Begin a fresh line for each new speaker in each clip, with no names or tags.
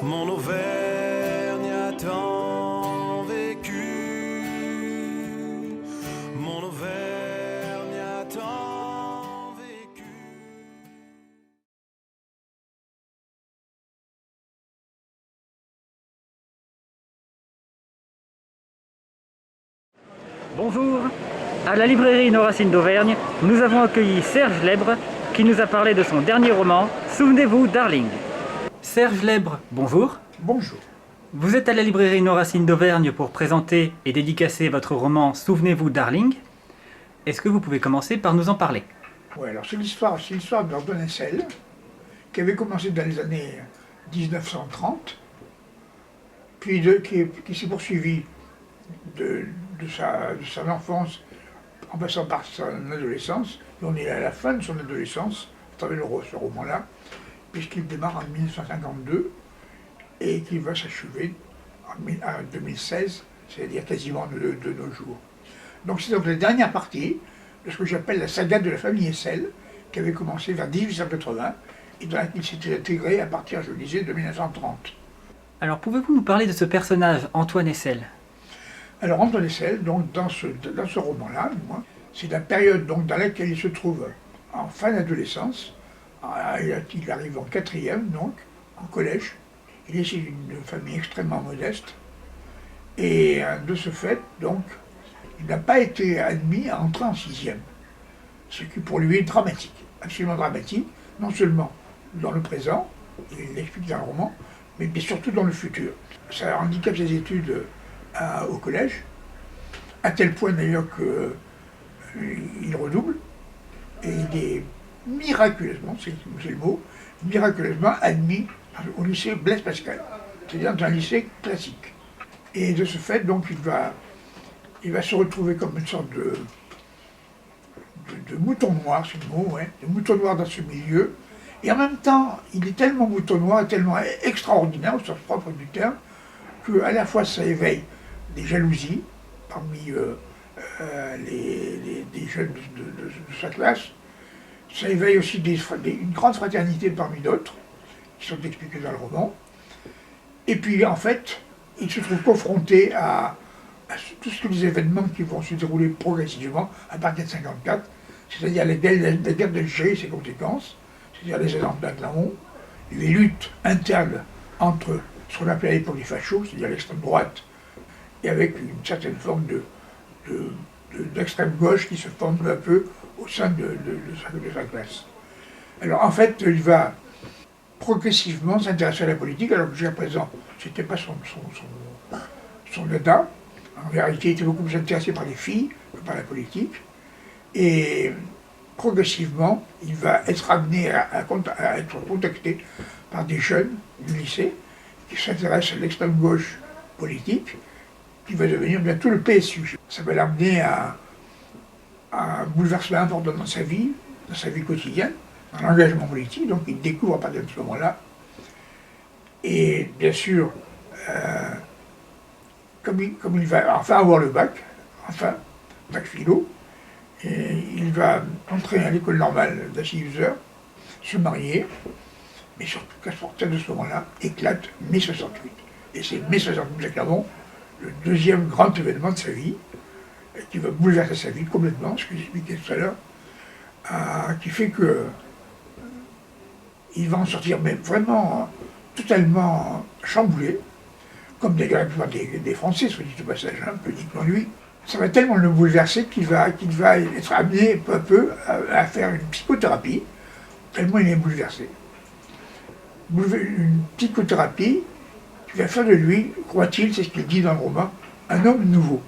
Mon Auvergne a tant vécu, mon Auvergne a tant vécu.
Bonjour, à la librairie Nos Racines d'Auvergne, nous avons accueilli Serge Lèbre qui nous a parlé de son dernier roman, Souvenez-vous, Darling. Serge Lèbre, bonjour.
Bonjour.
Vous êtes à la librairie Nos Racines d'Auvergne pour présenter et dédicacer votre roman Souvenez-vous, Darling. Est-ce que vous pouvez commencer par nous en parler?
Oui, alors c'est l'histoire d'Antoine Hessel, qui avait commencé dans les années 1930, puis qui s'est poursuivi de sa enfance en passant par son adolescence. Et on est à la fin de son adolescence, à travers ce roman-là, puisqu'il démarre en 1952 et qu'il va s'achever en 2016, c'est-à-dire quasiment de nos jours. Donc c'est donc la dernière partie de ce que j'appelle la saga de la famille Hessel, qui avait commencé vers 1880 et dans laquelle il s'était intégré à partir, je le disais, de 1930.
Alors pouvez-vous nous parler de ce personnage, Antoine Hessel? Alors
Antoine Hessel, donc, dans ce roman-là, c'est la période donc, dans laquelle il se trouve en fin d'adolescence. Il arrive en quatrième, donc, en collège. Il est issu d'une famille extrêmement modeste. Et de ce fait, donc, il n'a pas été admis à entrer en sixième. Ce qui pour lui est dramatique, absolument dramatique, non seulement dans le présent, il l'explique dans le roman, mais surtout dans le futur. Ça handicape ses études au collège, à tel point d'ailleurs qu'il redouble, et il est miraculeusement, c'est le mot, miraculeusement admis au lycée Blaise Pascal, c'est-à-dire dans un lycée classique. Et de ce fait, donc, il va se retrouver comme une sorte de mouton noir, c'est le mot, ouais, de mouton noir dans ce milieu, et en même temps, il est tellement mouton noir, tellement extraordinaire, au sens propre du terme, qu'à la fois ça éveille des jalousies parmi des jeunes de sa classe. Ça éveille aussi une grande fraternité parmi d'autres, qui sont expliquées dans le roman. Et puis, en fait, il se trouve confronté à tous les événements qui vont se dérouler progressivement à partir de 1954, c'est-à-dire la guerre d'Algérie et ses conséquences, c'est-à-dire les attentats de Clermont, les luttes internes entre ce qu'on appelait à l'époque les fachos, c'est-à-dire l'extrême droite, et avec une certaine forme d'extrême gauche qui se forme peu à peu au sein de sa classe. Alors en fait, il va progressivement s'intéresser à la politique, alors que jusqu'à présent, ce n'était pas son dada. En vérité, il était beaucoup plus intéressé par les filles que par la politique. Et progressivement, il va être amené à être contacté par des jeunes du lycée qui s'intéressent à l'extrême gauche politique, qui va devenir bientôt le PSU. Ça va l'amener à un bouleversement important dans sa vie quotidienne, dans l'engagement politique, donc il découvre à partir de ce moment-là. Et bien sûr, comme il va enfin avoir le bac philo, et il va entrer à l'école normale d'Achille-User, se marier, mais surtout qu'à partir de ce moment-là, éclate mai 68. Et c'est mai 68 clairement le deuxième grand événement de sa vie, qui va bouleverser sa vie complètement, ce que j'expliquais tout à l'heure, qui fait que il va en sortir mais vraiment totalement chamboulé, comme d'ailleurs la plupart des Français, soit dit au passage, un peu uniquement lui. Ça va tellement le bouleverser qu'il va être amené peu à peu à faire une psychothérapie, tellement il est bouleversé. Une psychothérapie qui va faire de lui, croit-il, c'est ce qu'il dit dans le roman, un homme nouveau.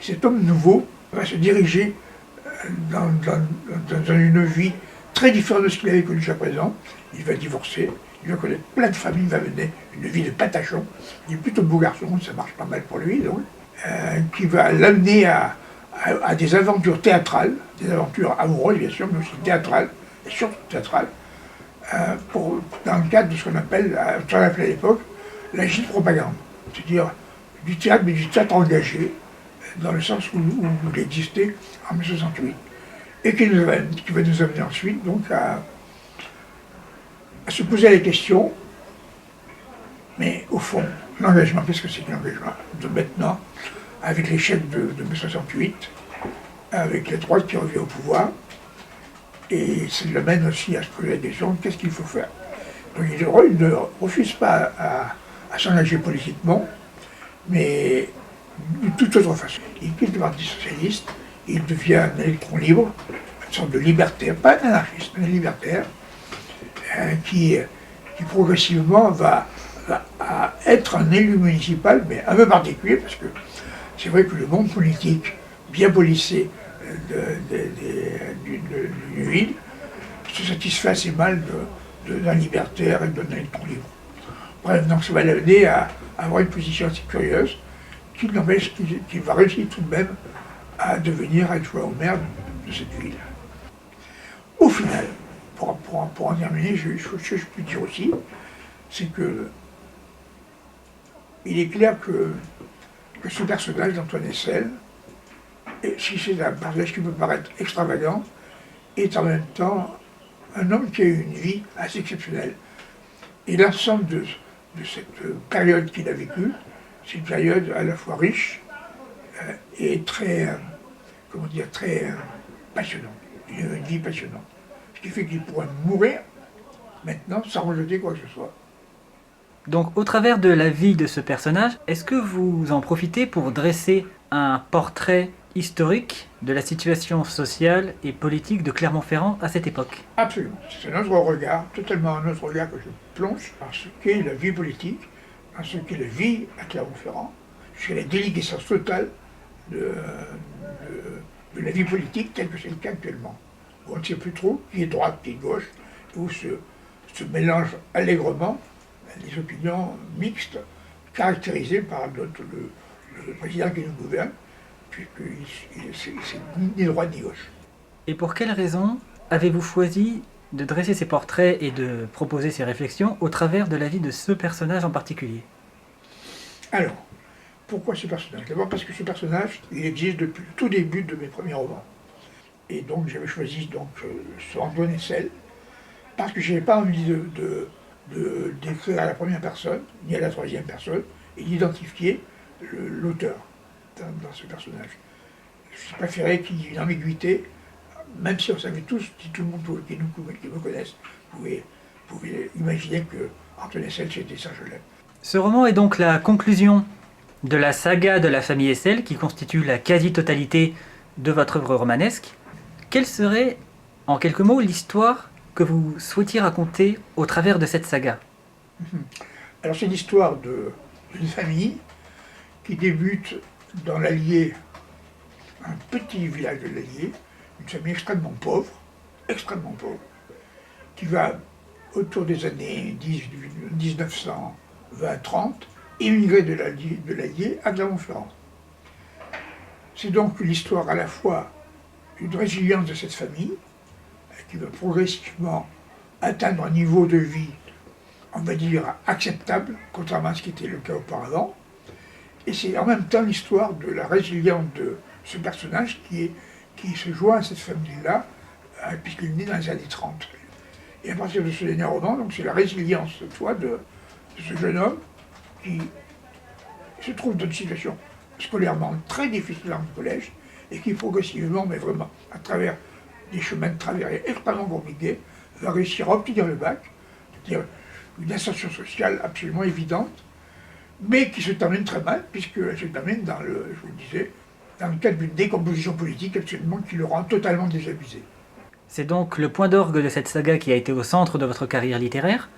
Cet homme nouveau va se diriger dans une vie très différente de ce qu'il avait connu jusqu'à présent. Il va divorcer, il va connaître plein de familles, il va mener une vie de patachon. Il est plutôt beau garçon, ça marche pas mal pour lui, donc, qui va l'amener à des aventures théâtrales, des aventures amoureuses bien sûr, mais aussi théâtrales, et surtout théâtrales, dans le cadre de ce qu'on appelait à l'époque l'agile propagande, c'est-à-dire du théâtre, mais du théâtre engagé, dans le sens où il existait en 1968, et qui va nous amener ensuite donc à se poser la question Mais au fond, l'engagement, qu'est-ce que c'est que l'engagement de maintenant, avec l'échec de mai 68, avec la droite qui revient au pouvoir, et ça l'amène aussi à se poser la question, qu'est-ce qu'il faut faire? Donc il ne refuse pas à s'engager politiquement, mais de toute autre façon. Il quitte le Parti socialiste, il devient un électron libre, une sorte de libertaire, pas un anarchiste, mais un libertaire, qui progressivement va être un élu municipal, mais un peu particulier, parce que c'est vrai que le monde politique, bien policé d'une ville, se satisfait assez mal d'un libertaire et d'un électron libre. Bref, donc ça va l'amener à avoir une position assez curieuse, qui n'empêche qu'il va réussir tout de même à devenir adjoint au maire de cette ville. Au final, pour en terminer, ce que je peux dire aussi, c'est que il est clair que ce personnage d'Antoine Hessel, et si c'est un personnage qui peut paraître extravagant, est en même temps un homme qui a eu une vie assez exceptionnelle. Et l'ensemble de cette période qu'il a vécue, c'est une période à la fois riche et très, très passionnante. Il a eu une vie passionnante. Ce qui fait qu'il pourrait mourir maintenant sans rejeter quoi que ce soit.
Donc, au travers de la vie de ce personnage, est-ce que vous en profitez pour dresser un portrait historique de la situation sociale et politique de Clermont-Ferrand à cette époque?
Absolument. C'est un autre regard, totalement un autre regard que je plonge dans ce qu'est la vie politique, dans ce qu'est la vie à Clermont-Ferrand, jusqu'à la déliquescence totale de la vie politique telle que c'est le cas actuellement. Où on ne sait plus trop qui est droite, qui est gauche, où se mélangent allègrement des opinions mixtes, caractérisées par le président qui nous gouverne, puisque c'est ni droite ni gauche.
Et pour quelles raisons avez-vous choisi de dresser ces portraits et de proposer ces réflexions au travers de la vie de ce personnage en particulier?
Alors, pourquoi ce personnage? D'abord parce que ce personnage, il existe depuis le tout début de mes premiers romans. Et donc j'avais choisi ce Antoine Hessel, parce que je n'avais pas envie d'écrire à la première personne, ni à la troisième personne, et d'identifier l'auteur dans ce personnage. Je préférais qu'il y ait une ambiguïté, même si on savait tous, si tout le monde qui me connaisse pouvait imaginer que Antoine Hessel c'était Serge Lèbre.
Ce roman est donc la conclusion de la saga de la famille Hessel, qui constitue la quasi-totalité de votre œuvre romanesque. Quelle serait, en quelques mots, l'histoire que vous souhaitiez raconter au travers de cette saga?
Alors c'est l'histoire d'une famille qui débute dans l'Allier, un petit village de l'Allier, une famille extrêmement pauvre, qui va, autour des années 1920-30, émigrer de l'Allier à Clermont-Ferrand. C'est donc l'histoire à la fois d'une résilience de cette famille, qui va progressivement atteindre un niveau de vie, on va dire, acceptable, contrairement à ce qui était le cas auparavant. Et c'est en même temps l'histoire de la résilience de ce personnage qui se joint à cette famille-là, puisqu'il est né dans les années 30. Et à partir de ce dernier roman, donc c'est la résilience, cette fois, de ce jeune homme qui se trouve dans une situation scolairement très difficile dans le collège, et qui progressivement, mais vraiment, à travers des chemins de travers extrêmement compliqués, va réussir à obtenir le bac, c'est-à-dire une ascension sociale absolument évidente, mais qui se termine très mal, puisqu'elle se termine dans le cadre d'une décomposition politique absolument qui le rend totalement désabusé.
C'est donc le point d'orgue de cette saga qui a été au centre de votre carrière littéraire.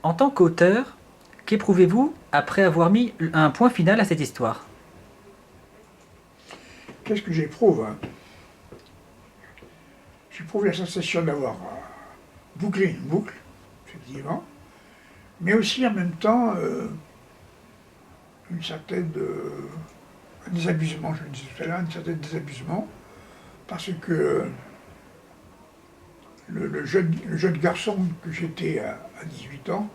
En tant qu'auteur, qu'éprouvez-vous après avoir mis un point final à cette histoire?
Qu'est-ce que j'éprouve? J'éprouve la sensation d'avoir bouclé une boucle, effectivement, mais aussi en même temps un désabusement, je le disais tout à l'heure, un certain désabusement, parce que le jeune garçon que j'étais à 8 ans,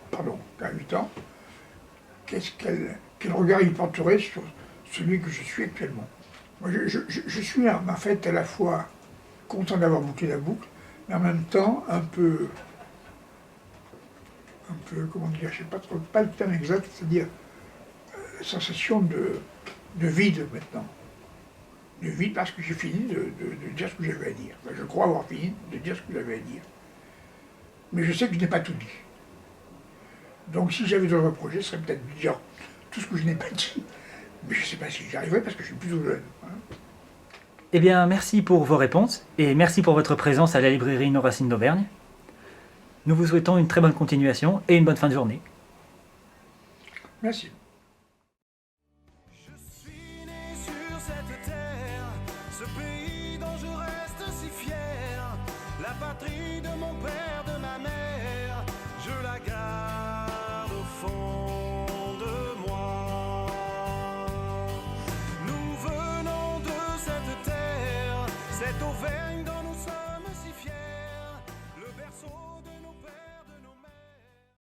quel regard il porterait sur celui que je suis actuellement. Moi, je suis en fait à la fois content d'avoir bouclé la boucle, mais en même temps un peu un peu, comment dire, je sais pas trop, pas le terme exact, c'est-à-dire sensation de vide maintenant. De vide parce que j'ai fini de dire ce que j'avais à dire. Enfin, je crois avoir fini de dire ce que j'avais à dire. Mais je sais que je n'ai pas tout dit. Donc si j'avais d'autres projets, ce serait peut-être de dire tout ce que je n'ai pas dit. Mais je ne sais pas si j'y arriverai parce que je suis plutôt jeune. Hein.
Eh bien, merci pour vos réponses et merci pour votre présence à la librairie Nos Racines d'Auvergne. Nous vous souhaitons une très bonne continuation et une bonne fin de journée.
Merci.
Je suis né sur cette terre, ce pays dont je reste si fier, la patrie de mon père, de ma mère, je la garde au fond de moi. Nous venons de cette terre, cette Auvergne.